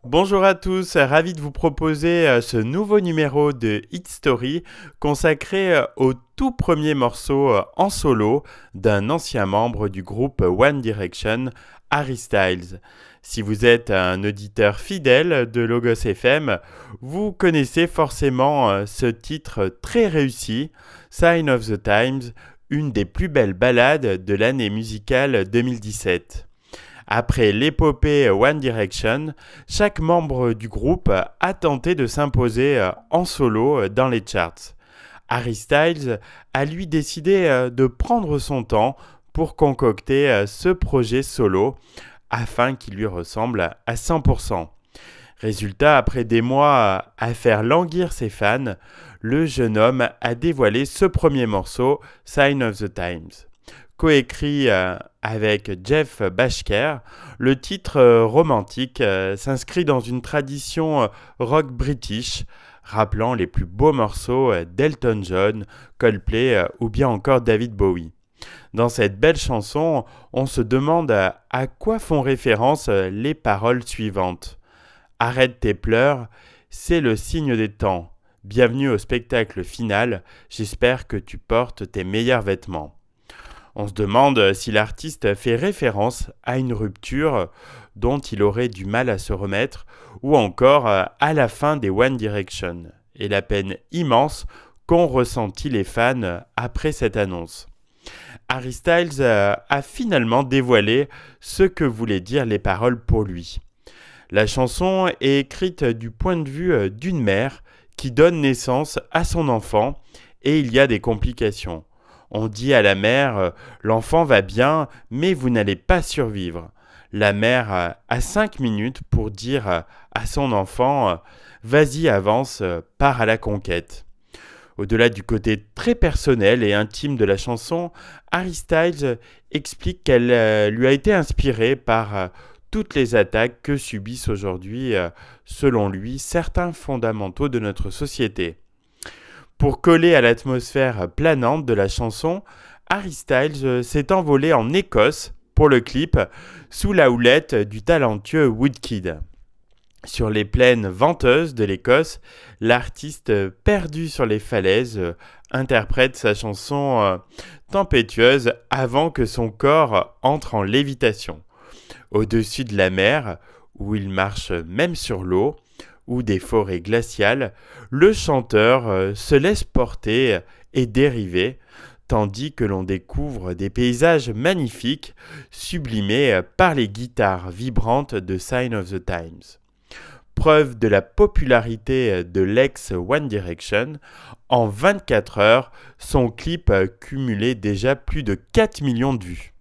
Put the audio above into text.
Bonjour à tous, ravi de vous proposer ce nouveau numéro de Hit Story consacré au tout premier morceau en solo d'un ancien membre du groupe One Direction, Harry Styles. Si vous êtes un auditeur fidèle de Logos FM, vous connaissez forcément ce titre très réussi, Sign of the Times, une des plus belles ballades de l'année musicale 2017. Après l'épopée One Direction, chaque membre du groupe a tenté de s'imposer en solo dans les charts. Harry Styles a lui décidé de prendre son temps pour concocter ce projet solo afin qu'il lui ressemble à 100%. Résultat, après des mois à faire languir ses fans, le jeune homme a dévoilé ce premier morceau, Sign of the Times. Coécrit avec Jeff Bashker, le titre romantique s'inscrit dans une tradition rock british, rappelant les plus beaux morceaux d'Elton John, Coldplay ou bien encore David Bowie. Dans cette belle chanson, on se demande à quoi font référence les paroles suivantes. Arrête tes pleurs, c'est le signe des temps. Bienvenue au spectacle final, j'espère que tu portes tes meilleurs vêtements. On se demande si l'artiste fait référence à une rupture dont il aurait du mal à se remettre ou encore à la fin des One Direction et la peine immense qu'ont ressenti les fans après cette annonce. Harry Styles a finalement dévoilé ce que voulaient dire les paroles pour lui. La chanson est écrite du point de vue d'une mère qui donne naissance à son enfant et il y a des complications. On dit à la mère « L'enfant va bien, mais vous n'allez pas survivre ». La mère a 5 minutes pour dire à son enfant « Vas-y, avance, pars à la conquête ». Au-delà du côté très personnel et intime de la chanson, Harry Styles explique qu'elle lui a été inspirée par toutes les attaques que subissent aujourd'hui, selon lui, certains fondamentaux de notre société. Pour coller à l'atmosphère planante de la chanson, Harry Styles s'est envolé en Écosse pour le clip sous la houlette du talentueux Woodkid. Sur les plaines venteuses de l'Écosse, l'artiste perdu sur les falaises interprète sa chanson tempétueuse avant que son corps entre en lévitation. Au-dessus de la mer, où il marche même sur l'eau, ou des forêts glaciales, le chanteur se laisse porter et dériver, tandis que l'on découvre des paysages magnifiques sublimés par les guitares vibrantes de Sign of the Times. Preuve de la popularité de l'ex-One Direction, en 24 heures, son clip cumulait déjà plus de 4 millions de vues.